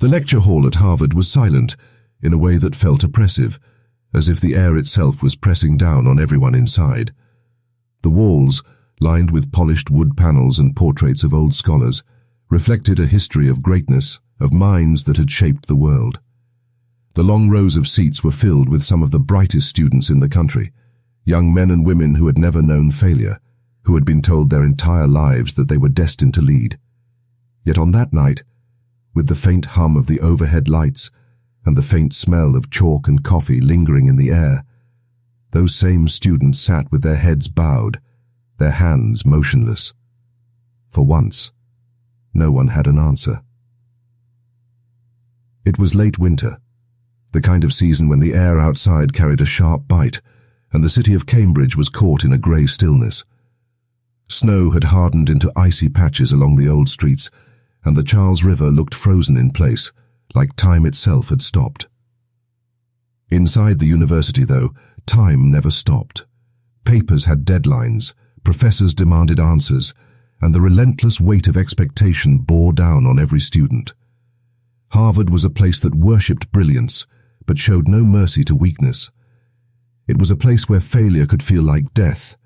The lecture hall at Harvard was silent in a way that felt oppressive, as if the air itself was pressing down on everyone inside. The walls, lined with polished wood panels and portraits of old scholars, reflected a history of greatness, of minds that had shaped the world. The long rows of seats were filled with some of the brightest students in the country, young men and women who had never known failure, who had been told their entire lives that they were destined to lead. Yet on that night, with the faint hum of the overhead lights and the faint smell of chalk and coffee lingering in the air, those same students sat with their heads bowed, their hands motionless. For once, no one had an answer. It was late winter, the kind of season when the air outside carried a sharp bite, and the city of Cambridge was caught in a grey stillness. Snow had hardened into icy patches along the old streets, and the Charles River looked frozen in place, like time itself had stopped. Inside the university, though, time never stopped. Papers had deadlines, professors demanded answers, and the relentless weight of expectation bore down on every student. Harvard was a place that worshipped brilliance, but showed no mercy to weakness. It was a place where failure could feel like death,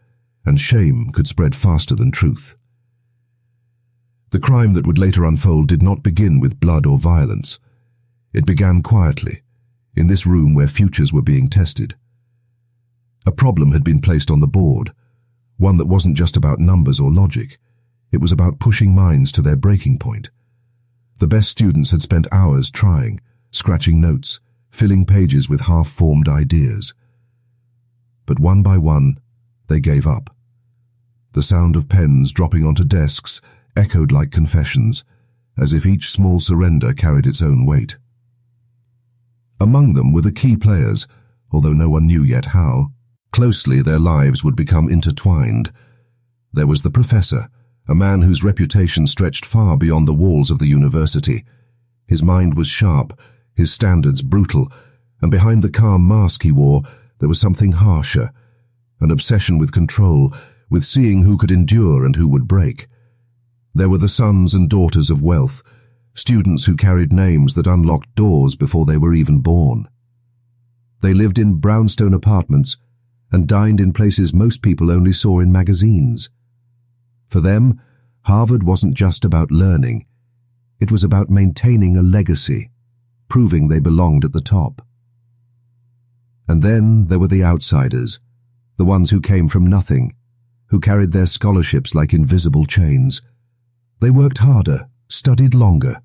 and shame could spread faster than truth. The crime that would later unfold did not begin with blood or violence. It began quietly, in this room where futures were being tested. A problem had been placed on the board, one that wasn't just about numbers or logic. It was about pushing minds to their breaking point. The best students had spent hours trying, scratching notes, filling pages with half-formed ideas. But one by one, they gave up. The sound of pens dropping onto desks echoed like confessions, as if each small surrender carried its own weight. Among them were the key players, although no one knew yet how. Closely their lives would become intertwined. There was the professor, a man whose reputation stretched far beyond the walls of the university. His mind was sharp, his standards brutal, and behind the calm mask he wore, there was something harsher, an obsession with control, with seeing who could endure and who would break. There were the sons and daughters of wealth, students who carried names that unlocked doors before they were even born. They lived in brownstone apartments and dined in places most people only saw in magazines. For them, Harvard wasn't just about learning. It was about maintaining a legacy, proving they belonged at the top. And then there were the outsiders, the ones who came from nothing, who carried their scholarships like invisible chains. They worked harder, studied longer,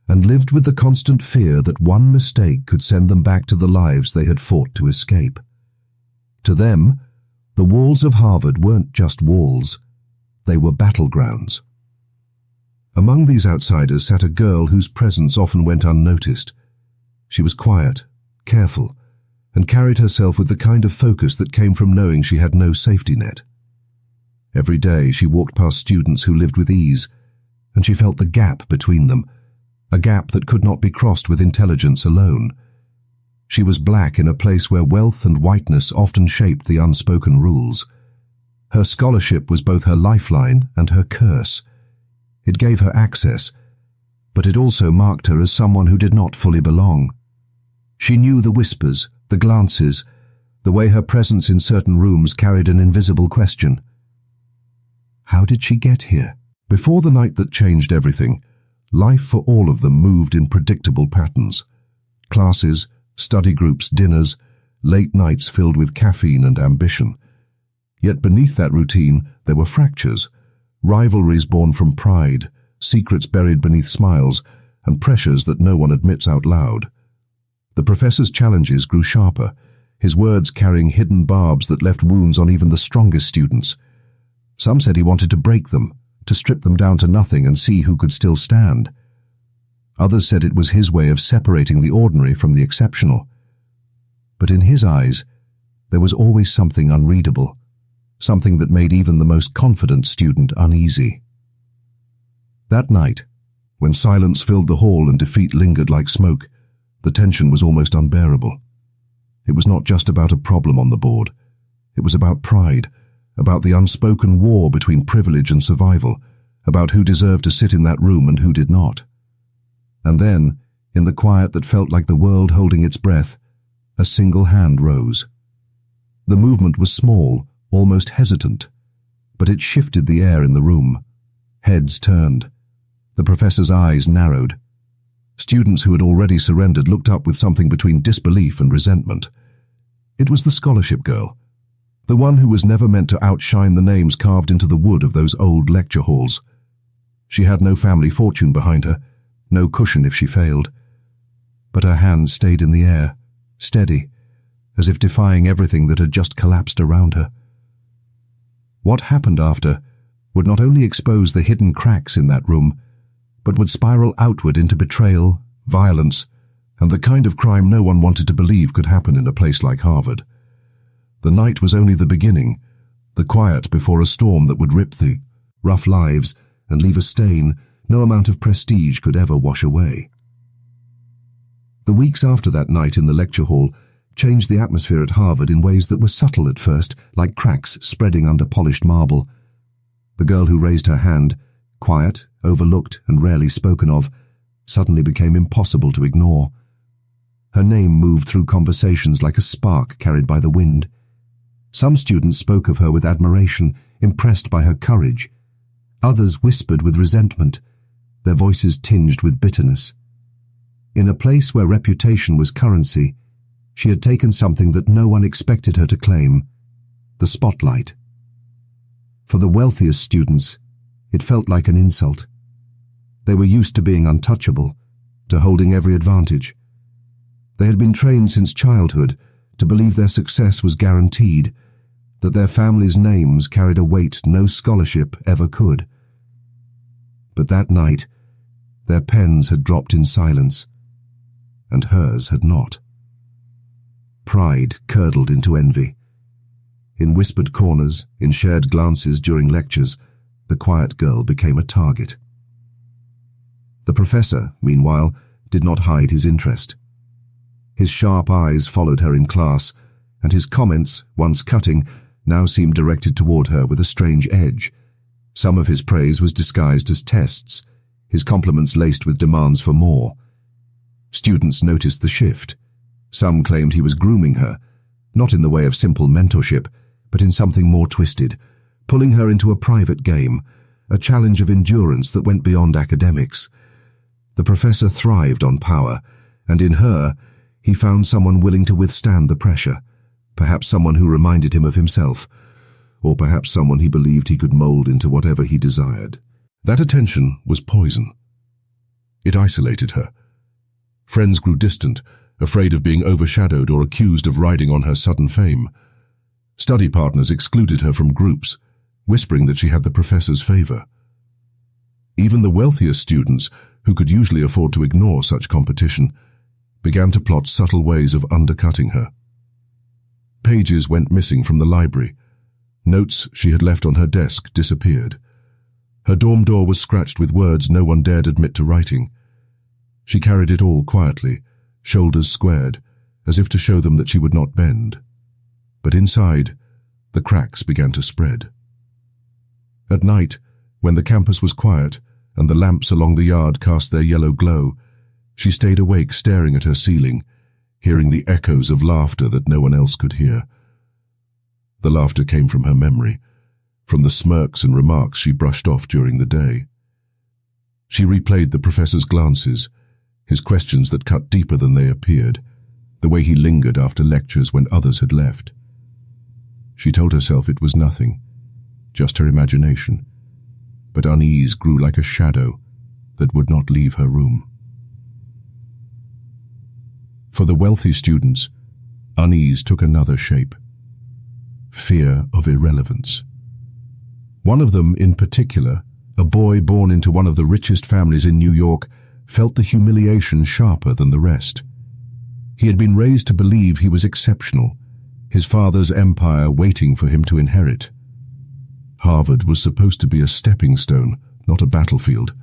and lived with the constant fear that one mistake could send them back to the lives they had fought to escape. To them, the walls of Harvard weren't just walls, they were battlegrounds. Among these outsiders sat a girl whose presence often went unnoticed. She was quiet, careful, and carried herself with the kind of focus that came from knowing she had no safety net. Every day she walked past students who lived with ease, and she felt the gap between them, a gap that could not be crossed with intelligence alone. She was black in a place where wealth and whiteness often shaped the unspoken rules. Her scholarship was both her lifeline and her curse. It gave her access, but it also marked her as someone who did not fully belong. She knew the whispers, the glances, the way her presence in certain rooms carried an invisible question. How did she get here? Before the night that changed everything, life for all of them moved in predictable patterns. Classes, study groups, dinners, late nights filled with caffeine and ambition. Yet beneath that routine, there were fractures, rivalries born from pride, secrets buried beneath smiles, and pressures that no one admits out loud. The professor's challenges grew sharper, his words carrying hidden barbs that left wounds on even the strongest students. Some said he wanted to break them, to strip them down to nothing and see who could still stand. Others said it was his way of separating the ordinary from the exceptional. But in his eyes, there was always something unreadable, something that made even the most confident student uneasy. That night, when silence filled the hall and defeat lingered like smoke, the tension was almost unbearable. It was not just about a problem on the board. It was about pride, about the unspoken war between privilege and survival, about who deserved to sit in that room and who did not. And then, In the quiet that felt like the world holding its breath, a single hand rose. The movement was small, almost hesitant, but it shifted the air in the room. Heads turned. The professor's eyes narrowed. Students who had already surrendered looked up with something between disbelief and resentment. It was the scholarship girl, the one who was never meant to outshine the names carved into the wood of those old lecture halls. She had no family fortune behind her, no cushion if she failed. But her hand stayed in the air, steady, as if defying everything that had just collapsed around her. What happened after would not only expose the hidden cracks in that room, but would spiral outward into betrayal, violence, and the kind of crime no one wanted to believe could happen in a place like Harvard. The night was only the beginning, the quiet before a storm that would rip the rough lives and leave a stain no amount of prestige could ever wash away. The weeks after that night in the lecture hall changed the atmosphere at Harvard in ways that were subtle at first, like cracks spreading under polished marble. The girl who raised her hand, quiet, overlooked, and rarely spoken of, suddenly became impossible to ignore. Her name moved through conversations like a spark carried by the wind. Some students spoke of her with admiration, impressed by her courage. Others whispered with resentment, their voices tinged with bitterness. In a place where reputation was currency, she had taken something that no one expected her to claim, the spotlight. For the wealthiest students, it felt like an insult. They were used to being untouchable, to holding every advantage. They had been trained since childhood to believe their success was guaranteed, that their families' names carried a weight no scholarship ever could. But that night, their pens had dropped in silence, and hers had not. Pride curdled into envy. In whispered corners, in shared glances during lectures, the quiet girl became a target. The professor, meanwhile, did not hide his interest. His sharp eyes followed her in class, and his comments, once cutting, now seemed directed toward her with a strange edge. Some of his praise was disguised as tests, his compliments laced with demands for more. Students noticed the shift. Some claimed he was grooming her, not in the way of simple mentorship, but in something more twisted, pulling her into a private game, a challenge of endurance that went beyond academics. The professor thrived on power, and in her, he found someone willing to withstand the pressure, perhaps someone who reminded him of himself, or perhaps someone he believed he could mold into whatever he desired. That attention was poison. It isolated her. Friends grew distant, afraid of being overshadowed or accused of riding on her sudden fame. Study partners excluded her from groups, whispering that she had the professor's favor. Even the wealthiest students, who could usually afford to ignore such competition, began to plot subtle ways of undercutting her. Pages went missing from the library. Notes she had left on her desk disappeared. Her dorm door was scratched with words no one dared admit to writing. She carried it all quietly, shoulders squared, as if to show them that she would not bend. But inside, the cracks began to spread. At night, when the campus was quiet and the lamps along the yard cast their yellow glow, she stayed awake staring at her ceiling, hearing the echoes of laughter that no one else could hear. The laughter came from her memory, from the smirks and remarks she brushed off during the day. She replayed the professor's glances, his questions that cut deeper than they appeared, the way he lingered after lectures when others had left. She told herself it was nothing, just her imagination, but unease grew like a shadow that would not leave her room. For the wealthy students, unease took another shape. Fear of irrelevance. One of them in particular, a boy born into one of the richest families in New York, felt the humiliation sharper than the rest. He had been raised to believe he was exceptional, his father's empire waiting for him to inherit. Harvard was supposed to be a stepping stone, not a battlefield.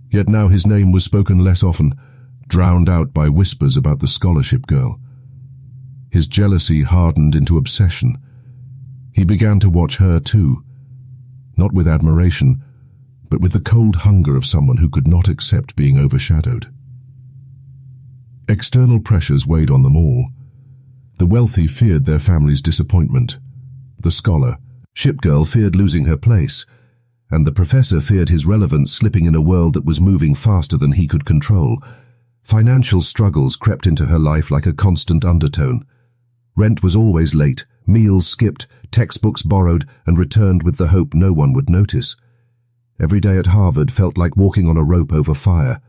Yet now his name was spoken less often, drowned out by whispers about the scholarship girl. His jealousy hardened into obsession. He began to watch her too, not with admiration, but with the cold hunger of someone who could not accept being overshadowed. External pressures weighed on them all. The wealthy feared their family's disappointment. The scholar, shipgirl, feared losing her place, and the professor feared his relevance slipping in a world that was moving faster than he could control. Financial struggles crept into her life like a constant undertone. Rent was always late, meals skipped, textbooks borrowed and returned with the hope no one would notice. Every day at Harvard felt like walking on a rope over fire.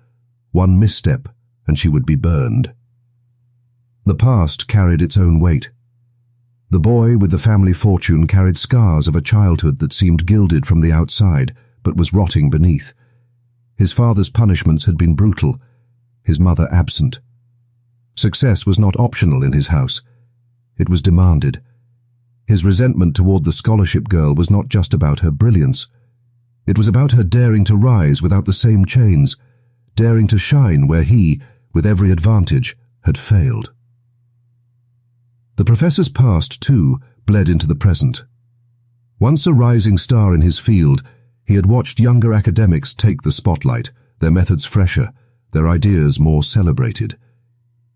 One misstep and she would be burned. The past carried its own weight. The boy with the family fortune carried scars of a childhood that seemed gilded from the outside, but was rotting beneath. His father's punishments had been brutal, his mother absent. Success was not optional in his house. It was demanded. His resentment toward the scholarship girl was not just about her brilliance. It was about her daring to rise without the same chains, daring to shine where he, with every advantage, had failed. The professor's past, too, bled into the present. Once a rising star in his field, he had watched younger academics take the spotlight, their methods fresher, their ideas more celebrated.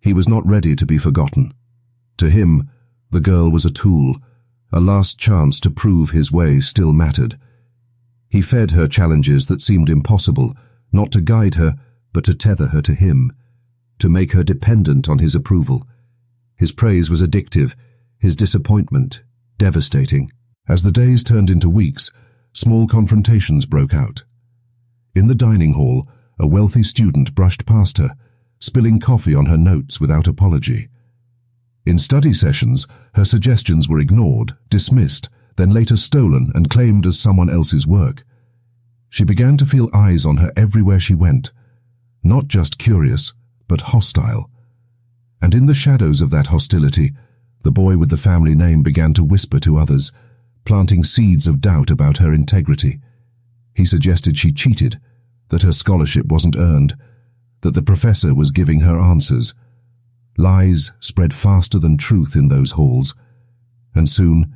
He was not ready to be forgotten. To him, the girl was a tool, a last chance to prove his way still mattered. He fed her challenges that seemed impossible, not to guide her, but to tether her to him, to make her dependent on his approval. His praise was addictive, his disappointment devastating. As the days turned into weeks, small confrontations broke out. In the dining hall, a wealthy student brushed past her, spilling coffee on her notes without apology. In study sessions, her suggestions were ignored, dismissed, then later stolen and claimed as someone else's work. She began to feel eyes on her everywhere she went, not just curious, but hostile. And in the shadows of that hostility, the boy with the family name began to whisper to others, planting seeds of doubt about her integrity. He suggested she cheated, that her scholarship wasn't earned, that the professor was giving her answers. Lies spread faster than truth in those halls, and soon,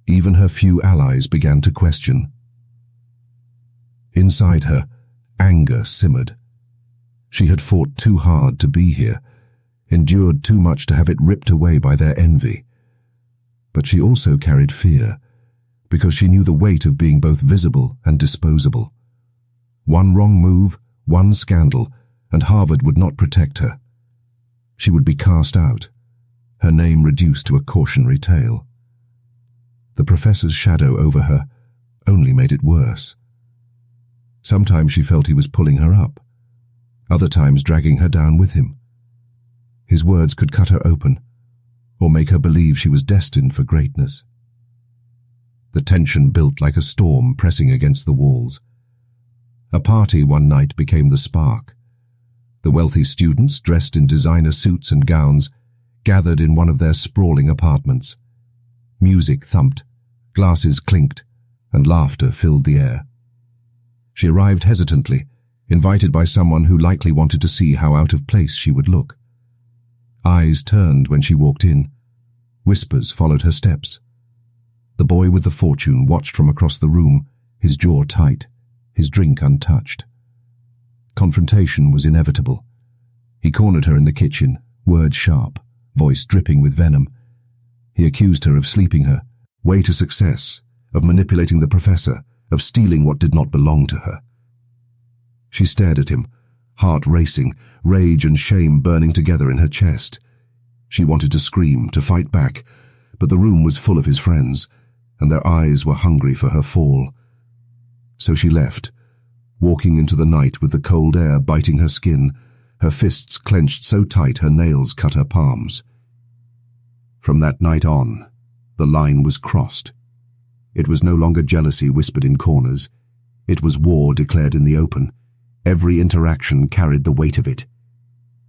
even her few allies began to question. Inside her, anger simmered. She had fought too hard to be here, endured too much to have it ripped away by their envy. But she also carried fear, because she knew the weight of being both visible and disposable. One wrong move, one scandal, and Harvard would not protect her. She would be cast out, her name reduced to a cautionary tale. The professor's shadow over her only made it worse. Sometimes she felt he was pulling her up, other times dragging her down with him. His words could cut her open, or make her believe she was destined for greatness. The tension built like a storm pressing against the walls. A party one night became the spark. The wealthy students, dressed in designer suits and gowns, gathered in one of their sprawling apartments. Music thumped, glasses clinked, and laughter filled the air. She arrived hesitantly, invited by someone who likely wanted to see how out of place she would look. Eyes turned when she walked in. Whispers followed her steps. The boy with the fortune watched from across the room, his jaw tight, his drink untouched. Confrontation was inevitable. He cornered her in the kitchen, words sharp, voice dripping with venom. He accused her of sleeping her, way to success, of manipulating the professor, of stealing what did not belong to her. She stared at him, heart racing, rage and shame burning together in her chest. She wanted to scream, to fight back, but the room was full of his friends, and their eyes were hungry for her fall. So she left, walking into the night with the cold air biting her skin, her fists clenched so tight her nails cut her palms. From that night on, the line was crossed. It was no longer jealousy whispered in corners. It was war declared in the open. Every interaction carried the weight of it.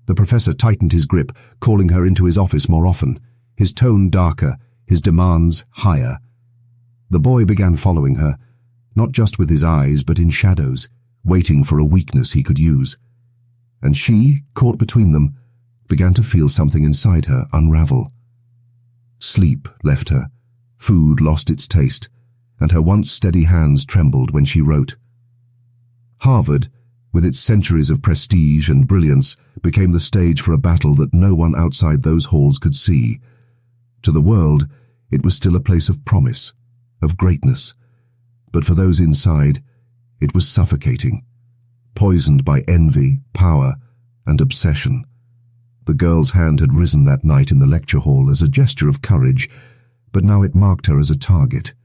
The professor tightened his grip, calling her into his office more often, his tone darker, his demands higher. The boy began following her, not just with his eyes but in shadows, waiting for a weakness he could use. And she, caught between them, began to feel something inside her unravel. Sleep left her, food lost its taste, and her once steady hands trembled when she wrote. Harvard, with its centuries of prestige and brilliance, became the stage for a battle that no one outside those halls could see. To the world, it was still a place of promise, of greatness, but for those inside, it was suffocating, poisoned by envy, power, and obsession. The girl's hand had risen that night in the lecture hall as a gesture of courage, but now it marked her as a target.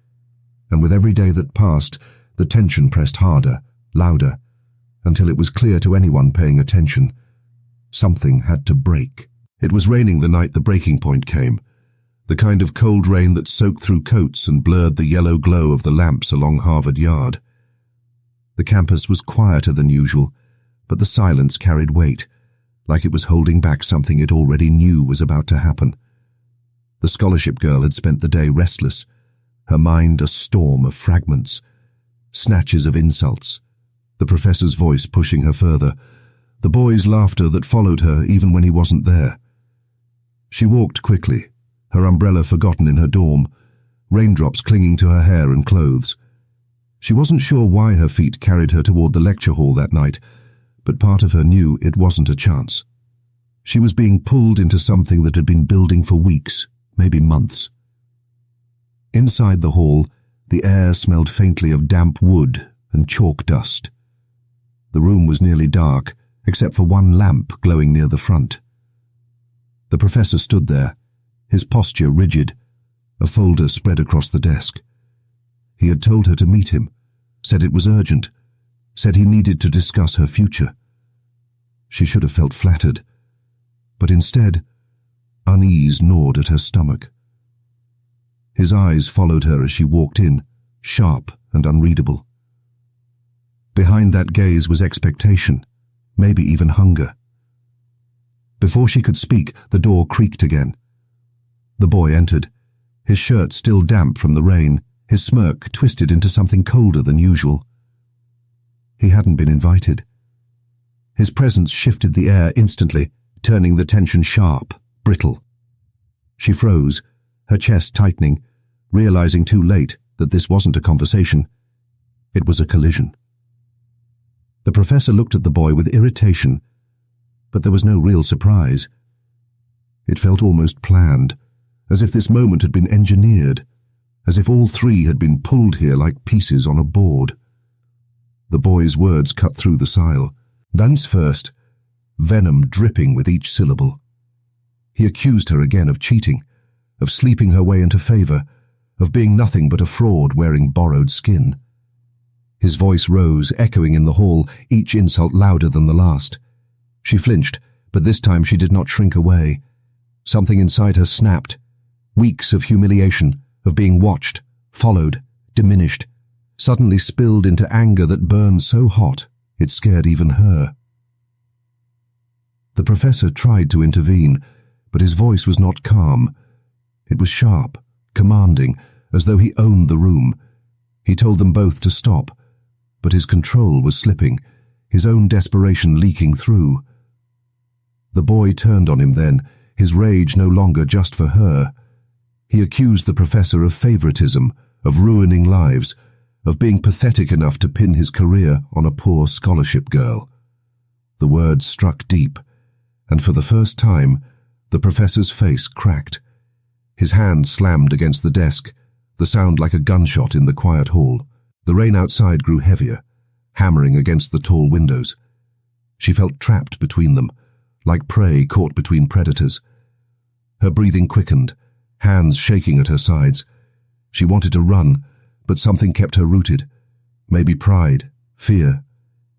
And with every day that passed, the tension pressed harder, louder, until it was clear to anyone paying attention. Something had to break. It was raining the night the breaking point came, the kind of cold rain that soaked through coats and blurred the yellow glow of the lamps along Harvard Yard. The campus was quieter than usual, but the silence carried weight, like it was holding back something it already knew was about to happen. The scholarship girl had spent the day restless, her mind a storm of fragments, snatches of insults, the professor's voice pushing her further, the boy's laughter that followed her even when he wasn't there. She walked quickly, her umbrella forgotten in her dorm, raindrops clinging to her hair and clothes. She wasn't sure why her feet carried her toward the lecture hall that night, but part of her knew it wasn't a chance. She was being pulled into something that had been building for weeks, maybe months. Inside the hall, the air smelled faintly of damp wood and chalk dust. The room was nearly dark, except for one lamp glowing near the front. The professor stood there, his posture rigid, a folder spread across the desk. He had told her to meet him, said it was urgent, said he needed to discuss her future. She should have felt flattered, but instead, unease gnawed at her stomach. His eyes followed her as she walked in, sharp and unreadable. Behind that gaze was expectation, maybe even hunger. Before she could speak, the door creaked again. The boy entered, his shirt still damp from the rain, his smirk twisted into something colder than usual. He hadn't been invited. His presence shifted the air instantly, turning the tension sharp, brittle. She froze, her chest tightening, realizing too late that this wasn't a conversation. It was a collision. The professor looked at the boy with irritation, but there was no real surprise. It felt almost planned, as if this moment had been engineered, as if all three had been pulled here like pieces on a board. The boy's words cut through the sile. Lance first, venom dripping with each syllable. He accused her again of cheating, of sleeping her way into favor, of being nothing but a fraud wearing borrowed skin. His voice rose, echoing in the hall, each insult louder than the last. She flinched, but this time she did not shrink away. Something inside her snapped. Weeks of humiliation, of being watched, followed, diminished, suddenly spilled into anger that burned so hot it scared even her. The professor tried to intervene, but his voice was not calm. It was sharp, commanding, as though he owned the room. He told them both to stop, but his control was slipping, his own desperation leaking through. The boy turned on him then, his rage no longer just for her. He accused the professor of favoritism, of ruining lives, of being pathetic enough to pin his career on a poor scholarship girl. The words struck deep, and for the first time, the professor's face cracked. His hand slammed against the desk, the sound like a gunshot in the quiet hall. The rain outside grew heavier, hammering against the tall windows. She felt trapped between them, like prey caught between predators. Her breathing quickened, hands shaking at her sides. She wanted to run, but something kept her rooted. Maybe pride, fear,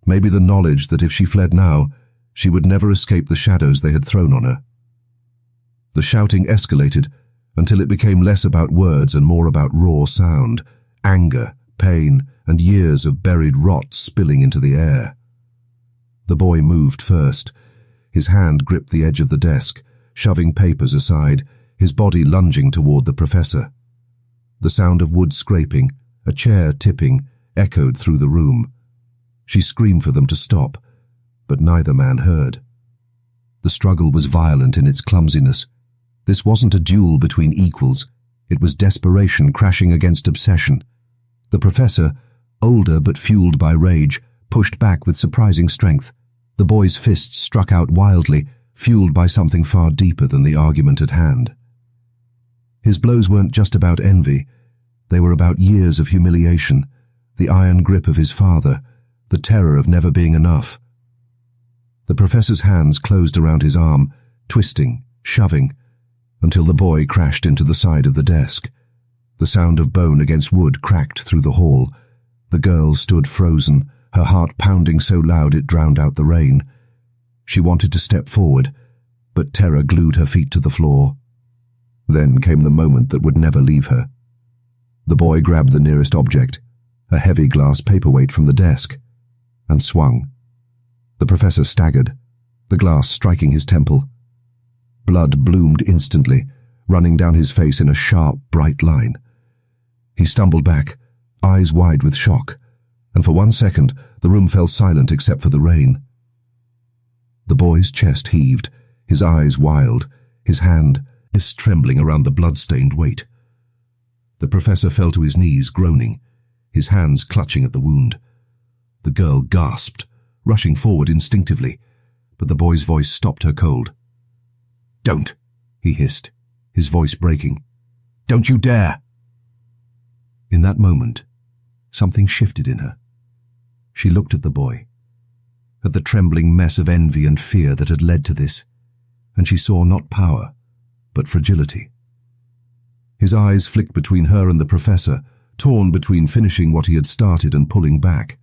maybe the knowledge that if she fled now, she would never escape the shadows they had thrown on her. The shouting escalated until it became less about words and more about raw sound, anger, pain, and years of buried rot spilling into the air. The boy moved first. His hand gripped the edge of the desk, shoving papers aside, his body lunging toward the professor. The sound of wood scraping, a chair tipping, echoed through the room. She screamed for them to stop, but neither man heard. The struggle was violent in its clumsiness. This wasn't a duel between equals. It was desperation crashing against obsession. The professor, older but fueled by rage, pushed back with surprising strength. The boy's fists struck out wildly, fueled by something far deeper than the argument at hand. His blows weren't just about envy. They were about years of humiliation, the iron grip of his father, the terror of never being enough. The professor's hands closed around his arm, twisting, shoving, until the boy crashed into the side of the desk. The sound of bone against wood cracked through the hall. The girl stood frozen, her heart pounding so loud it drowned out the rain. She wanted to step forward, but terror glued her feet to the floor. Then came the moment that would never leave her. The boy grabbed the nearest object, a heavy glass paperweight from the desk, and swung. The professor staggered, the glass striking his temple. Blood bloomed instantly, running down his face in a sharp, bright line. He stumbled back, eyes wide with shock, and for 1 second the room fell silent except for the rain. The boy's chest heaved, his eyes wild, his hand trembling around the blood-stained weight. The professor fell to his knees, groaning, his hands clutching at the wound. The girl gasped, rushing forward instinctively, but the boy's voice stopped her cold. "Don't," he hissed, his voice breaking. "Don't you dare!" In that moment, something shifted in her. She looked at the boy, at the trembling mess of envy and fear that had led to this, and she saw not power, but fragility. His eyes flicked between her and the professor, torn between finishing what he had started and pulling back.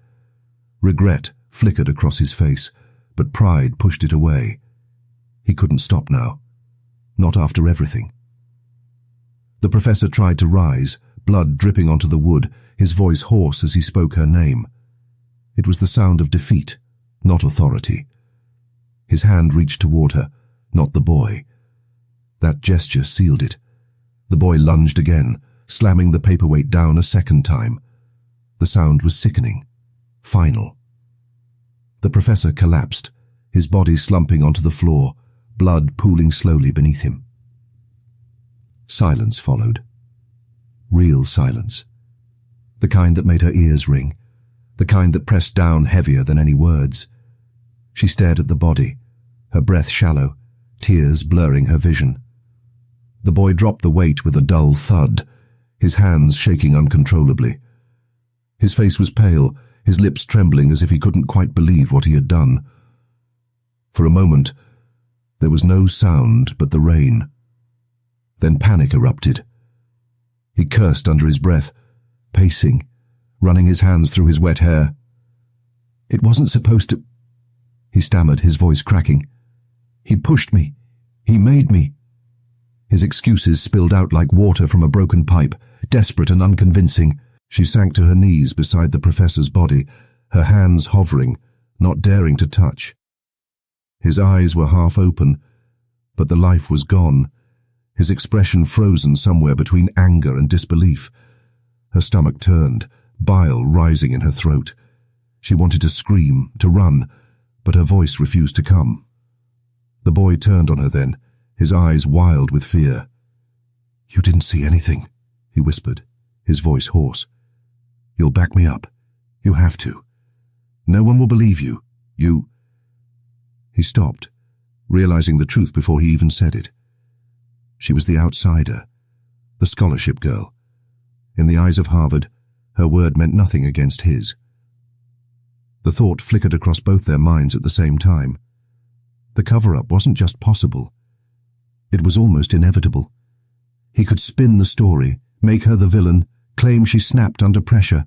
Regret flickered across his face, but pride pushed it away. He couldn't stop now. Not after everything. The professor tried to rise, blood dripping onto the wood, his voice hoarse as he spoke her name. It was the sound of defeat, not authority. His hand reached toward her, not the boy. That gesture sealed it. The boy lunged again, slamming the paperweight down a second time. The sound was sickening, final. The professor collapsed, his body slumping onto the floor, blood pooling slowly beneath him. Silence followed. Real silence. The kind that made her ears ring, the kind that pressed down heavier than any words. She stared at the body, her breath shallow, tears blurring her vision. The boy dropped the weight with a dull thud, his hands shaking uncontrollably. His face was pale, his lips trembling as if he couldn't quite believe what he had done. For a moment, there was no sound but the rain. Then panic erupted. He cursed under his breath, pacing, running his hands through his wet hair. "It wasn't supposed to," he stammered, his voice cracking. "He pushed me. He made me." His excuses spilled out like water from a broken pipe, desperate and unconvincing. She sank to her knees beside the professor's body, her hands hovering, not daring to touch. His eyes were half open, but the life was gone, his expression frozen somewhere between anger and disbelief. Her stomach turned, bile rising in her throat. She wanted to scream, to run, but her voice refused to come. The boy turned on her then, his eyes wild with fear. "You didn't see anything," he whispered, his voice hoarse. "You'll back me up. You have to. No one will believe you. You—" He stopped, realizing the truth before he even said it. She was the outsider, the scholarship girl. In the eyes of Harvard, her word meant nothing against his. The thought flickered across both their minds at the same time. The cover-up wasn't just possible. It was almost inevitable. He could spin the story, make her the villain, claim she snapped under pressure,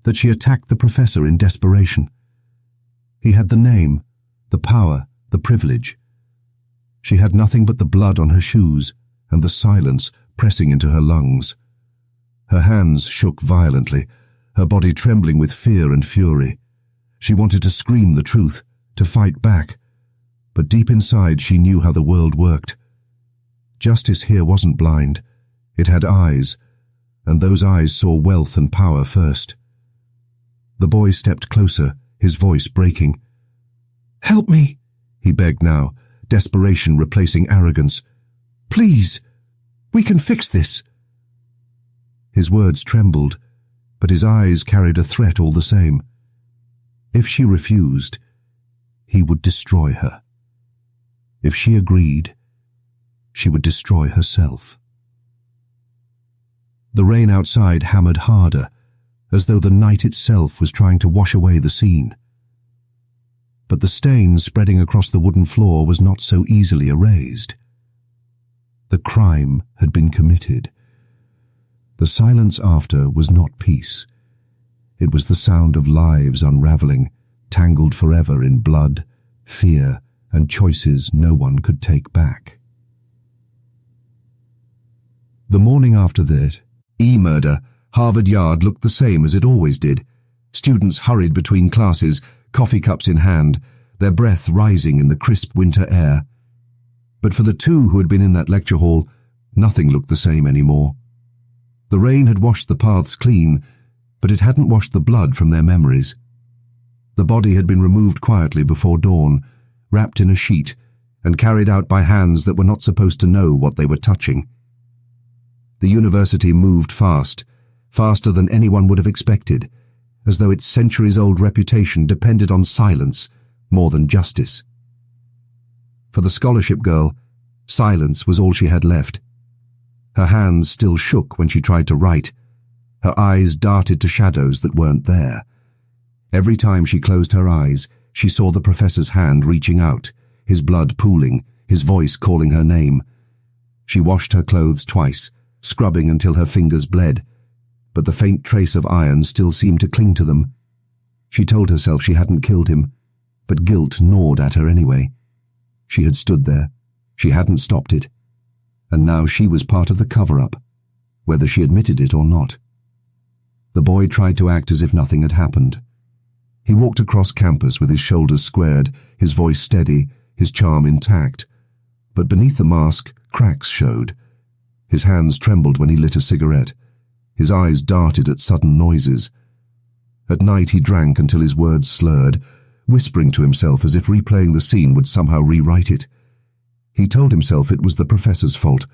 that she attacked the professor in desperation. He had the name, the power, the privilege. She had nothing but the blood on her shoes and the silence pressing into her lungs. Her hands shook violently, her body trembling with fear and fury. She wanted to scream the truth, to fight back, but deep inside she knew how the world worked. Justice here wasn't blind. It had eyes, and those eyes saw wealth and power first. The boy stepped closer, his voice breaking. "Help me," he begged now, desperation replacing arrogance. "Please, we can fix this." His words trembled, but his eyes carried a threat all the same. If she refused, he would destroy her. If she agreed, she would destroy herself. The rain outside hammered harder, as though the night itself was trying to wash away the scene. But the stain spreading across the wooden floor was not so easily erased. The crime had been committed. The silence after was not peace. It was the sound of lives unraveling, tangled forever in blood, fear, and choices no one could take back. The morning after that, murder, Harvard Yard looked the same as it always did. Students hurried between classes, coffee cups in hand, their breath rising in the crisp winter air. But for the two who had been in that lecture hall, nothing looked the same anymore. The rain had washed the paths clean, but it hadn't washed the blood from their memories. The body had been removed quietly before dawn, wrapped in a sheet, and carried out by hands that were not supposed to know what they were touching. The university moved fast, faster than anyone would have expected, as though its centuries-old reputation depended on silence more than justice. For the scholarship girl, silence was all she had left. Her hands still shook when she tried to write. Her eyes darted to shadows that weren't there. Every time she closed her eyes, she saw the professor's hand reaching out, his blood pooling, his voice calling her name. She washed her clothes twice, scrubbing until her fingers bled, but the faint trace of iron still seemed to cling to them. She told herself she hadn't killed him, but guilt gnawed at her anyway. She had stood there. She hadn't stopped it. And now she was part of the cover-up, whether she admitted it or not. The boy tried to act as if nothing had happened. He walked across campus with his shoulders squared, his voice steady, his charm intact. But beneath the mask, cracks showed. His hands trembled when he lit a cigarette. His eyes darted at sudden noises. At night he drank until his words slurred, whispering to himself as if replaying the scene would somehow rewrite it. He told himself it was the professor's fault,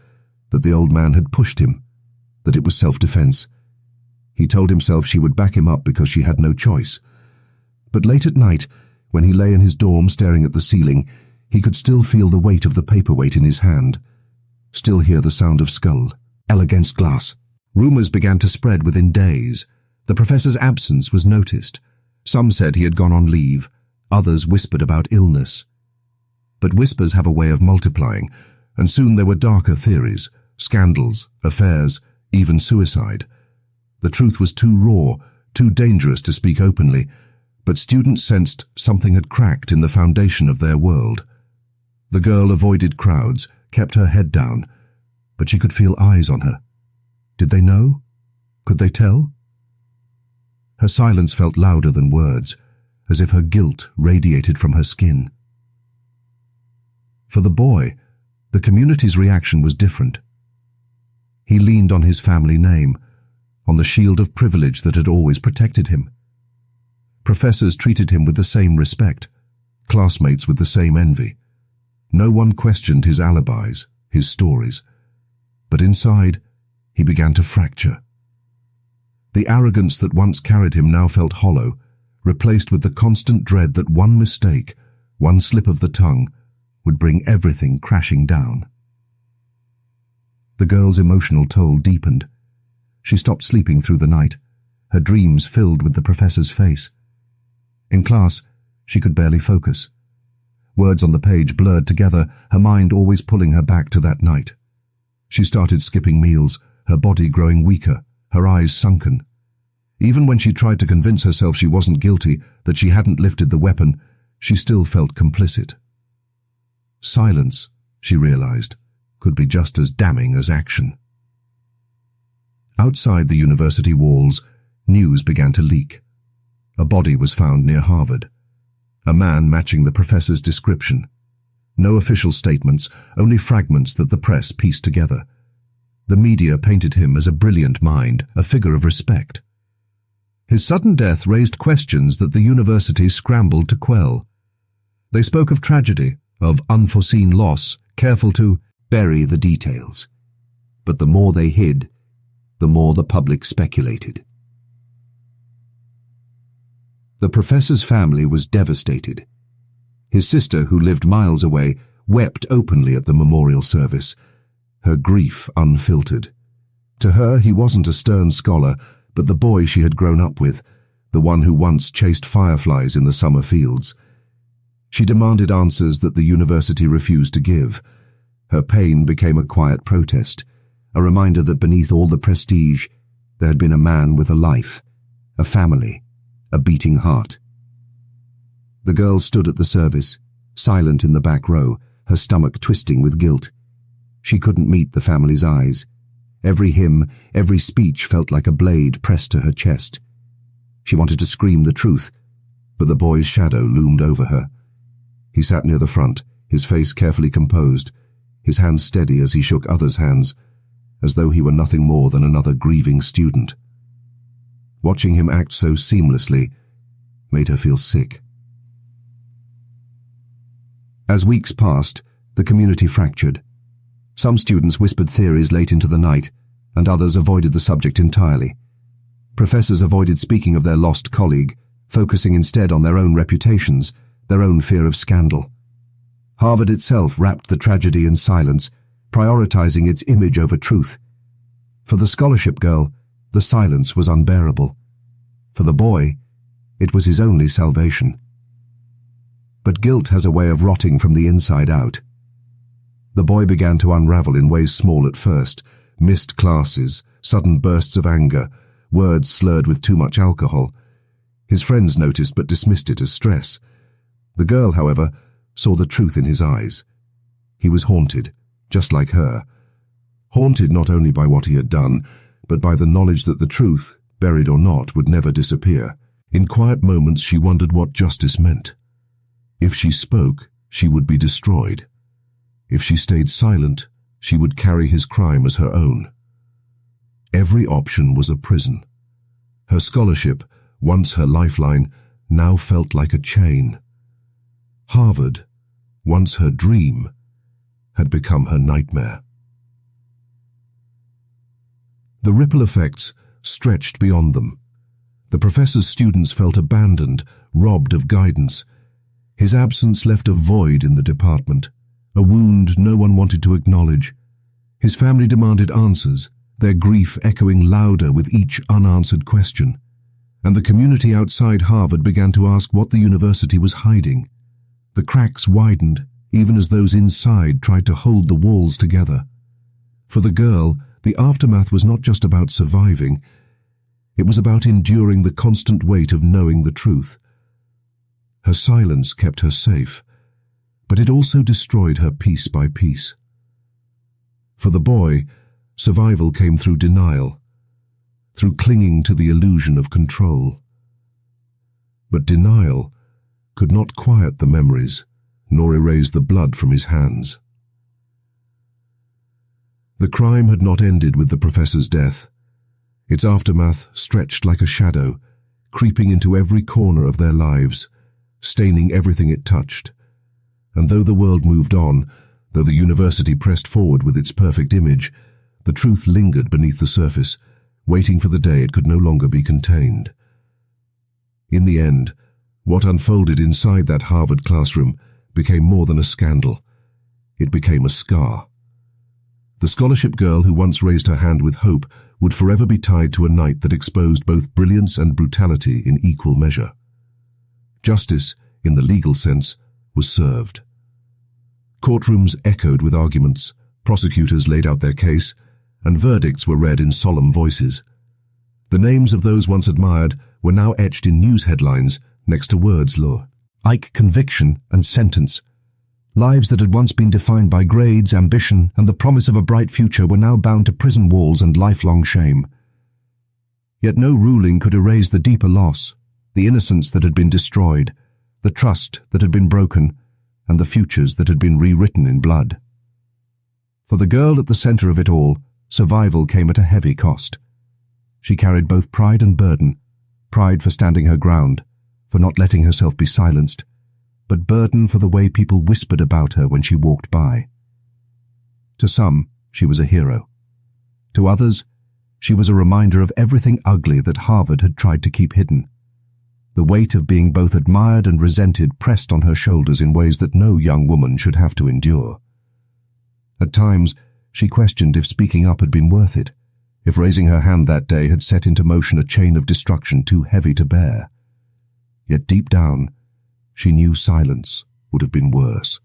that the old man had pushed him, that it was self-defense. He told himself she would back him up because she had no choice. But late at night, when he lay in his dorm staring at the ceiling, he could still feel the weight of the paperweight in his hand, still hear the sound of skull, L against glass. Rumors began to spread within days. The professor's absence was noticed. Some said he had gone on leave. Others whispered about illness. But whispers have a way of multiplying, and soon there were darker theories, scandals, affairs, even suicide. The truth was too raw, too dangerous to speak openly, but students sensed something had cracked in the foundation of their world. The girl avoided crowds, kept her head down, but she could feel eyes on her. Did they know? Could they tell? Her silence felt louder than words, as if her guilt radiated from her skin. For the boy, the community's reaction was different. He leaned on his family name, on the shield of privilege that had always protected him. Professors treated him with the same respect, classmates with the same envy. No one questioned his alibis, his stories. But inside, he began to fracture. The arrogance that once carried him now felt hollow, replaced with the constant dread that one mistake, one slip of the tongue, would bring everything crashing down. The girl's emotional toll deepened. She stopped sleeping through the night, her dreams filled with the professor's face. In class, she could barely focus. Words on the page blurred together, her mind always pulling her back to that night. She started skipping meals, her body growing weaker, her eyes sunken. Even when she tried to convince herself she wasn't guilty, that she hadn't lifted the weapon, she still felt complicit. Silence, she realized, could be just as damning as action. Outside the university walls, news began to leak. A body was found near Harvard. A man matching the professor's description. No official statements, only fragments that the press pieced together. The media painted him as a brilliant mind, a figure of respect. His sudden death raised questions that the university scrambled to quell. They spoke of tragedy, of unforeseen loss, careful to bury the details. But the more they hid, the more the public speculated. The professor's family was devastated. His sister, who lived miles away, wept openly at the memorial service, her grief unfiltered. To her, he wasn't a stern scholar, but the boy she had grown up with, the one who once chased fireflies in the summer fields. She demanded answers that the university refused to give. Her pain became a quiet protest, a reminder that beneath all the prestige, there had been a man with a life, a family, a beating heart. The girl stood at the service, silent in the back row, her stomach twisting with guilt. She couldn't meet the family's eyes. Every hymn, every speech felt like a blade pressed to her chest. She wanted to scream the truth, but the boy's shadow loomed over her. He sat near the front, his face carefully composed, his hands steady as he shook others' hands, as though he were nothing more than another grieving student. Watching him act so seamlessly made her feel sick. As weeks passed, the community fractured. Some students whispered theories late into the night, and others avoided the subject entirely. Professors avoided speaking of their lost colleague, focusing instead on their own reputations, their own fear of scandal. Harvard itself wrapped the tragedy in silence, prioritizing its image over truth. For the scholarship girl, the silence was unbearable. For the boy, it was his only salvation. But guilt has a way of rotting from the inside out. The boy began to unravel in ways small at first: missed classes, sudden bursts of anger, words slurred with too much alcohol. His friends noticed but dismissed it as stress. The girl, however, saw the truth in his eyes. He was haunted, just like her. Haunted not only by what he had done, but by the knowledge that the truth, buried or not, would never disappear. In quiet moments she wondered what justice meant. If she spoke, she would be destroyed. If she stayed silent, she would carry his crime as her own. Every option was a prison. Her scholarship, once her lifeline, now felt like a chain. Harvard, once her dream, had become her nightmare. The ripple effects stretched beyond them. The professor's students felt abandoned, robbed of guidance. His absence left a void in the department, a wound no one wanted to acknowledge. His family demanded answers, their grief echoing louder with each unanswered question. And the community outside Harvard began to ask what the university was hiding. The cracks widened, even as those inside tried to hold the walls together. For the girl, the aftermath was not just about surviving. It was about enduring the constant weight of knowing the truth. Her silence kept her safe, but it also destroyed her piece by piece. For the boy, survival came through denial, through clinging to the illusion of control. But denial could not quiet the memories, nor erase the blood from his hands. The crime had not ended with the professor's death. Its aftermath stretched like a shadow, creeping into every corner of their lives, staining everything it touched. And though the world moved on, though the university pressed forward with its perfect image, the truth lingered beneath the surface, waiting for the day it could no longer be contained. In the end, what unfolded inside that Harvard classroom became more than a scandal. It became a scar. The scholarship girl who once raised her hand with hope would forever be tied to a night that exposed both brilliance and brutality in equal measure. Justice, in the legal sense, was served. Courtrooms echoed with arguments, prosecutors laid out their case, and verdicts were read in solemn voices. The names of those once admired were now etched in news headlines next to words like conviction and sentence. Lives that had once been defined by grades, ambition, and the promise of a bright future were now bound to prison walls and lifelong shame. Yet no ruling could erase the deeper loss, the innocence that had been destroyed, the trust that had been broken, and the futures that had been rewritten in blood. For the girl at the center of it all, survival came at a heavy cost. She carried both pride and burden, pride for standing her ground, for not letting herself be silenced, but burden for the way people whispered about her when she walked by. To some, she was a hero. To others, she was a reminder of everything ugly that Harvard had tried to keep hidden. The weight of being both admired and resented pressed on her shoulders in ways that no young woman should have to endure. At times, she questioned if speaking up had been worth it, if raising her hand that day had set into motion a chain of destruction too heavy to bear. Yet deep down, she knew silence would have been worse.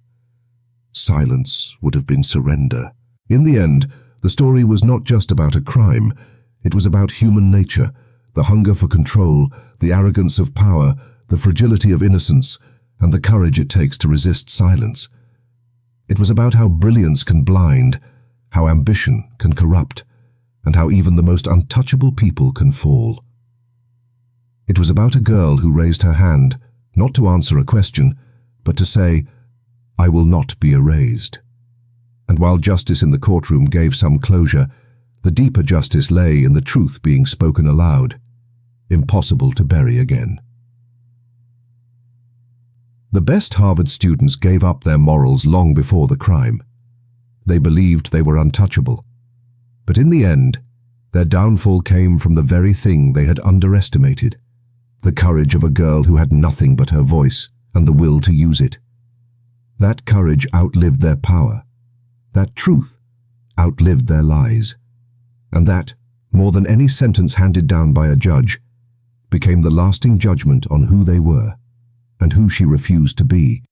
Silence would have been surrender. In the end, the story was not just about a crime. It was about human nature, the hunger for control, the arrogance of power, the fragility of innocence, and the courage it takes to resist silence. It was about how brilliance can blind, how ambition can corrupt, and how even the most untouchable people can fall. It was about a girl who raised her hand, not to answer a question, but to say, "I will not be erased." And while justice in the courtroom gave some closure, the deeper justice lay in the truth being spoken aloud, impossible to bury again. The best Harvard students gave up their morals long before the crime. They believed they were untouchable. But in the end, their downfall came from the very thing they had underestimated, the courage of a girl who had nothing but her voice and the will to use it. That courage outlived their power. That truth outlived their lies. And that, more than any sentence handed down by a judge, became the lasting judgment on who they were and who she refused to be.